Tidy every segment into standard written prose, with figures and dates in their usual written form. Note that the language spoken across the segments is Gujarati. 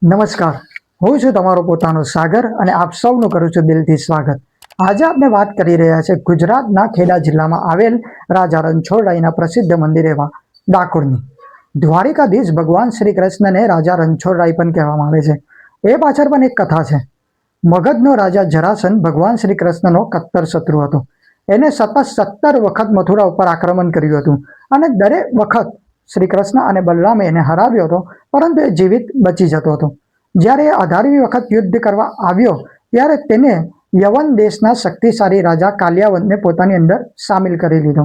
નમસ્કાર, હું છું તમારો પોતાનો સાગર અને આપ સૌનું કરું છું દિલથી સ્વાગત. આજે આપણે વાત કરી રહ્યા છે ગુજરાતના ખેડા જિલ્લામાં આવેલ રાજા રણછોડરાયના પ્રસિદ્ધ મંદિર એવા ડાકોરની. દ્વારિકાધીશ ભગવાન શ્રી કૃષ્ણને રાજા રણછોડરાય પણ કહેવામાં આવે છે. એ પાછળ પણ એક કથા છે. મગધનો રાજા જરાસંઘ ભગવાન શ્રી કૃષ્ણનો કટ્ટર શત્રુ હતો. એને સતત 17 વખત મથુરા ઉપર આક્રમણ કર્યું હતું અને દરેક વખત શ્રી કૃષ્ણ અને બલરામે એને હરાવ્યો હતો, પરંતુ એ જીવિત બચી જતો હતો. જ્યારે એ 18મી વખત યુદ્ધ કરવા આવ્યો ત્યારે તેને યવન દેશના શક્તિશાળી રાજા કાલિયાવંતને પોતાની અંદર સામેલ કરી લીધો.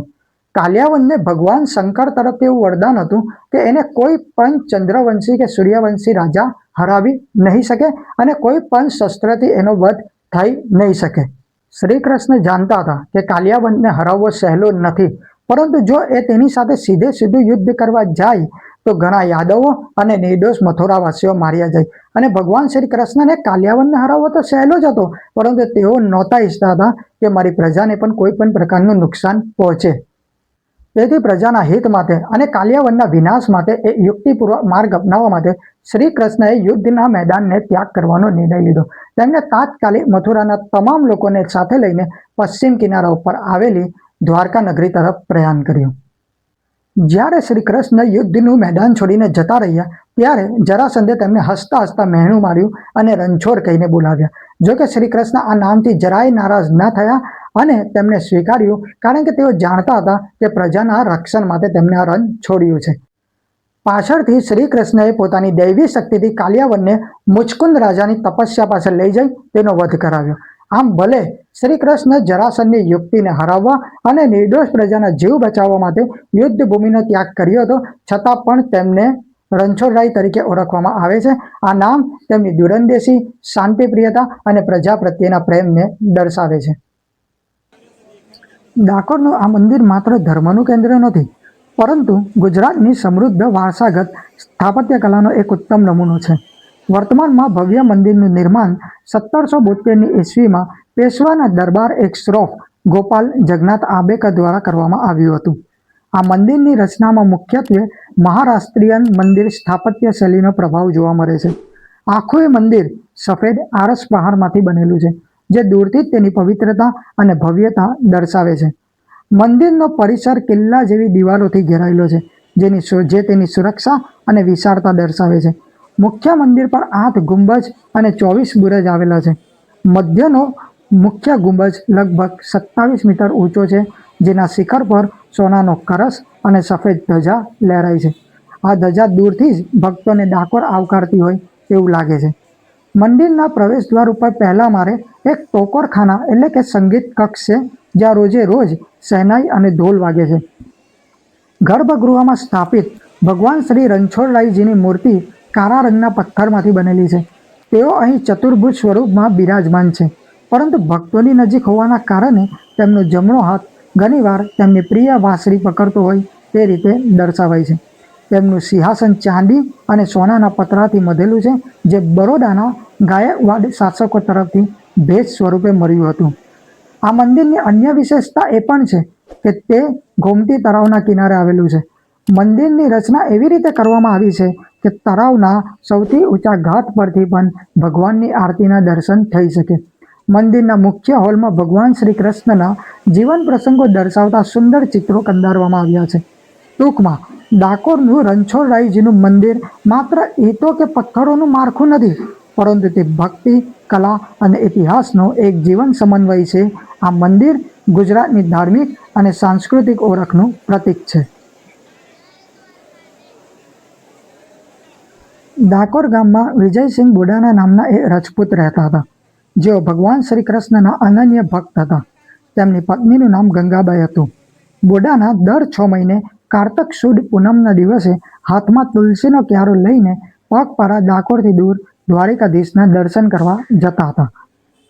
કાલિયાવંતને ભગવાન શંકર તરફથી એવું વરદાન હતું કે એને કોઈ પણ ચંદ્રવંશી કે સૂર્યવંશી રાજા હરાવી નહીં શકે અને કોઈ પણ શસ્ત્રથી એનો વધ થઈ નહીં શકે. શ્રી કૃષ્ણ જાણતા હતા કે કાલિયાવંતને હરાવવો સહેલો નથી, પરંતુ જો એ તેની સાથે સીધે સીધું યુદ્ધ કરવા જાય તો ઘણા યાદવો અને નિર્દોષ મથુરાવાસીઓ માર્યા જાય. અને ભગવાન શ્રી કૃષ્ણને કાલિયાવંતને હરાવવો તો સહેલો જ હતો, પરંતુ તેઓ નહોતા ઈચ્છતા હતા કે મારી પ્રજાને પણ કોઈ પણ પ્રકારનું નુકસાન પહોંચે. તેથી પ્રજાના હિત માટે અને કાલિયાવંતના વિનાશ માટે એ યુક્તિપૂર્વક માર્ગ અપનાવવા માટે શ્રી કૃષ્ણએ યુદ્ધના મેદાનને ત્યાગ કરવાનો નિર્ણય લીધો. તેમણે તાત્કાલિક મથુરાના તમામ લોકોને સાથે લઈને પશ્ચિમ કિનારા ઉપર આવેલી દ્વારકા નગરી તરફ પ્રયાણ કર્યું. જ્યારે શ્રી કૃષ્ણ યુદ્ધનું મેદાન છોડીને જતા રહ્યા ત્યારે જરાસંધે તેમને હસતા હસતા મહેણું માર્યું અને રણછોડ કહીને બોલાવ્યા. જોકે શ્રી કૃષ્ણ આ નામથી જરાય નારાજ ન થયા અને તેમને સ્વીકાર્યું, કારણ કે તેઓ જાણતા હતા કે પ્રજાના રક્ષણ માટે તેમને આ રણ છોડ્યું છે. પાછળથી શ્રી કૃષ્ણએ પોતાની દૈવી શક્તિથી કાલિયાવંતને મુચકુંદ રાજાની તપસ્યા પાસે લઈ જઈ તેનો વધ કરાવ્યો. આમ ભલે શ્રી કૃષ્ણ જરાસંધની યુક્તિને હરાવવા અને નિર્દોષ પ્રજાના જીવ બચાવવા માટે યુદ્ધ ભૂમિનો ત્યાગ કર્યો હતો, છતાં પણ તેમને રણછોડરાય તરીકે ઓળખવામાં આવે છે. આ નામ તેમની દૂરંદેશી, શાંતિપ્રિયતા અને પ્રજા પ્રત્યેના પ્રેમને દર્શાવે છે. ડાકોરનું આ મંદિર માત્ર ધર્મનું કેન્દ્ર નથી, પરંતુ ગુજરાતની સમૃદ્ધ વારસાગત સ્થાપત્ય કલાનો એક ઉત્તમ નમૂનો છે. વર્તમાનમાં ભવ્ય મંદિરનું નિર્માણ 1772ની ઈસવીમાં પેશવાના દરબાર એક શ્રોફ ગોપાલ જગન્નાથ આંબેકર દ્વારા કરવામાં આવ્યું હતું. આ મંદિરની રચનામાં મુખ્યત્વે મહારાષ્ટ્રીયન મંદિર સ્થાપત્ય શૈલીનો પ્રભાવ જોવા મળે છે. આખું એ મંદિર સફેદ આરસ પહાડમાંથી બનેલું છે, જે દૂરથી જ તેની પવિત્રતા અને ભવ્યતા દર્શાવે છે. મંદિરનો પરિસર કિલ્લા જેવી દિવાલોથી ઘેરાયેલો છે, જે તેની સુરક્ષા અને વિશાળતા દર્શાવે છે. મુખ્ય મંદિર પર 8 ગુંબજ અને 24 બુરજ આવેલા છે. મધ્યનો મુખ્ય ગુંબજ લગભગ 27 મીટર ઊંચો છે, જેના શિખર પર સોનાનો કળશ અને સફેદ ધજા લહેરાય છે. આ ધજા દૂરથી જ ભક્તોને ડાકોર આવકારતી હોય એવું લાગે છે. મંદિરના પ્રવેશદ્વાર ઉપર પહેલા માળે એક ટોકરખાના એટલે કે સંગીત કક્ષ છે, જ્યાં રોજે રોજ શહેનાઈ અને ઢોલ વાગે છે. ગર્ભગૃહમાં સ્થાપિત ભગવાન શ્રી રણછોડરાયજીની મૂર્તિ કાળા રંગના પથ્થરમાંથી બનેલી છે. તેઓ અહીં ચતુર્ભુજ સ્વરૂપમાં બિરાજમાન છે, પરંતુ ભક્તોની નજીક હોવાના કારણે તેમનો જમણો હાથ ઘણીવાર તેમની પ્રિય વાંસળી પકડતો હોય તે રીતે દર્શાવાય છે. તેમનું સિંહાસન ચાંદી અને સોનાના પતરાથી મઢેલું છે, જે બરોડાના ગાયકવાડ શાસકો તરફથી ભેટ સ્વરૂપે મળ્યું હતું. આ મંદિરની અન્ય વિશેષતા એ પણ છે કે તે ગોમતી તળાવના કિનારે આવેલું છે. મંદિરની રચના એવી રીતે કરવામાં આવી છે કે તળાવના સૌથી ઊંચા ઘાટ પરથી પણ ભગવાનની આરતીના દર્શન થઈ શકે. મંદિરના મુખ્ય હોલમાં ભગવાન શ્રી કૃષ્ણના જીવન પ્રસંગો દર્શાવતા સુંદર ચિત્રો કંડારવામાં આવ્યા છે. ટૂંકમાં ડાકોરનું રણછોડરાયજીનું મંદિર માત્ર ઈંટો કે પથ્થરોનું માળખું નથી, પરંતુ તે ભક્તિ, કલા અને ઇતિહાસનો એક જીવન સમન્વય છે. આ મંદિર ગુજરાતની ધાર્મિક અને સાંસ્કૃતિક ઓળખનું પ્રતીક છે. ડાકોર ગામમાં વિજયસિંહ બોડાના નામના એક રજપૂત રહેતા હતા, જેઓ ભગવાન શ્રી કૃષ્ણના અનન્ય ભક્ત હતા. તેમની પત્નીનું નામ ગંગાબાઈ હતું. બોડાના દર 6 મહિને કારતક સુદ પૂનમના દિવસે હાથમાં તુલસીનો ક્યારો લઈને પગપાળા ડાકોરથી દૂર દ્વારિકાધીશના દર્શન કરવા જતા હતા.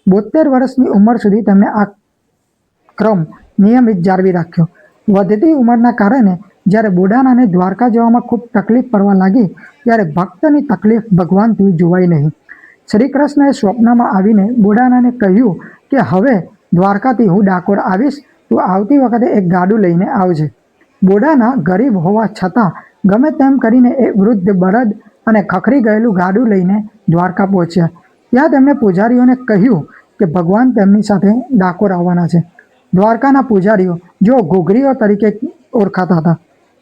72 વર્ષની ઉંમર સુધી તેમણે આ ક્રમ નિયમિત જાળવી રાખ્યો. વધતી ઉંમરના કારણે જ્યારે બોડાનાને દ્વારકા જવામાં ખૂબ તકલીફ પડવા લાગી, ત્યારે ભક્તની તકલીફ ભગવાનથી જોવાઈ નહીં. શ્રી કૃષ્ણએ સ્વપ્નમાં આવીને બોડાનાને કહ્યું કે હવે દ્વારકાથી હું ડાકોર આવીશ, તું આવતી વખતે એક ગાડું લઈને આવજે. બોડાના ગરીબ હોવા છતાં ગમે તેમ કરીને એક વૃદ્ધ બળદ અને ખખરી ગયેલું ગાડું લઈને દ્વારકા પહોંચ્યા. ત્યાં તેમણે પૂજારીઓને કહ્યું કે ભગવાન તેમની સાથે ડાકોર આવવાના છે. દ્વારકાના પૂજારીઓ જેઓ ઘૂઘરીઓ તરીકે ઓળખાતા હતા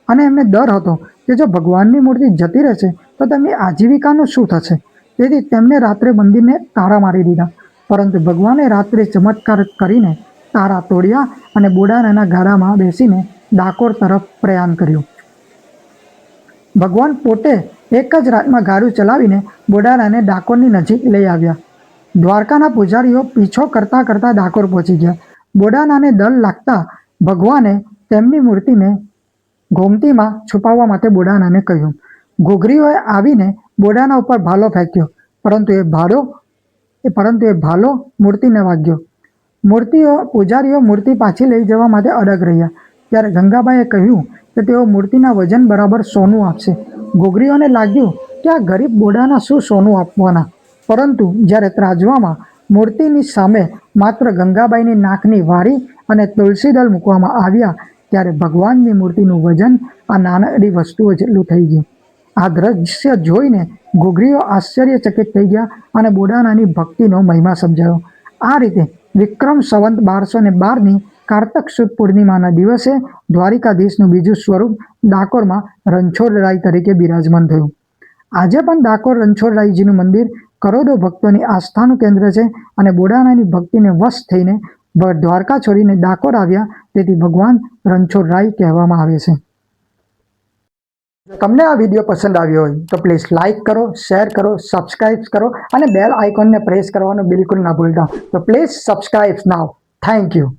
અને એમને ડર હતો કે જો ભગવાનની મૂર્તિ જતી રહેશે તો તેમની આજીવિકાનું શું થશે. તેથી તેમણે રાત્રે મંદિરને તાળા મારી દીધા. પરંતુ ભગવાને રાત્રે ચમત્કાર કરીને તાળા તોડ્યા અને બોડાણાના ગાડામાં બેસીને ડાકોર તરફ પ્રયાણ કર્યું. ભગવાન પોતે એક જ રાતમાં ગાડું ચલાવીને બોડાણાને ડાકોરની નજીક લઈ આવ્યા. દ્વારકાના પૂજારીઓ પીછો કરતાં કરતાં ડાકોર પહોંચી ગયા. બોડાણાને ડર લાગતા ભગવાને તેમની મૂર્તિને ગોમતીમાં છુપાવવા માટે બોડાણાને કહ્યું. ઘૂઘરીઓએ આવીને બોડાણા ઉપર ભાલો ફેંક્યો, પરંતુ એ ભાલો મૂર્તિને વાગ્યો. પૂજારીઓ મૂર્તિ પાછી લઈ જવા માટે અડગ રહ્યા. ત્યારે ગંગાબાઈએ કહ્યું કે તેઓ મૂર્તિના વજન બરાબર સોનું આપશે. ઘૂઘરીઓને લાગ્યું કે આ ગરીબ બોડાણા શું સોનું આપવાના, પરંતુ જ્યારે ત્રાજવામાં મૂર્તિની સામે માત્ર ગંગાબાઈની નાકની વારી અને તુલસીદળ મૂકવામાં આવ્યા ત્યારે ભગવાનની મૂર્તિનું વજન આ નાનકડી વસ્તુઓ જેટલું થઈ ગયું. આ દ્રશ્ય જોઈને ઘૂઘરીઓ આશ્ચર્યચકિત થઈ ગયા અને બોડાણાની ભક્તિનો મહિમા સમજાયો. આ રીતે વિક્રમ સંવત 1212ની કારતક સુદ પૂર્ણિમાના દિવસે દ્વારિકાધીશનું બીજું સ્વરૂપ ડાકોરમાં રણછોડરાય તરીકે બિરાજમાન થયું. આજે પણ ડાકોર રણછોડરાયજીનું મંદિર કરોડો ભક્તોની આસ્થાનું કેન્દ્ર છે અને બોડાણાની ભક્તિને વશ થઈને દ્વારકા છોડીને ડાકોર આવ્યા, તેથી ભગવાન રણછોડરાય કહેવામાં આવે છે. જો તમને આ વિડીયો પસંદ આવ્યો હોય તો પ્લીઝ લાઇક કરો, શેર કરો, સબસ્ક્રાઇબ કરો અને બેલ આઇકોનને પ્રેસ કરવાનું બિલકુલ ના ભૂલતા. તો please subscribe now. Thank you.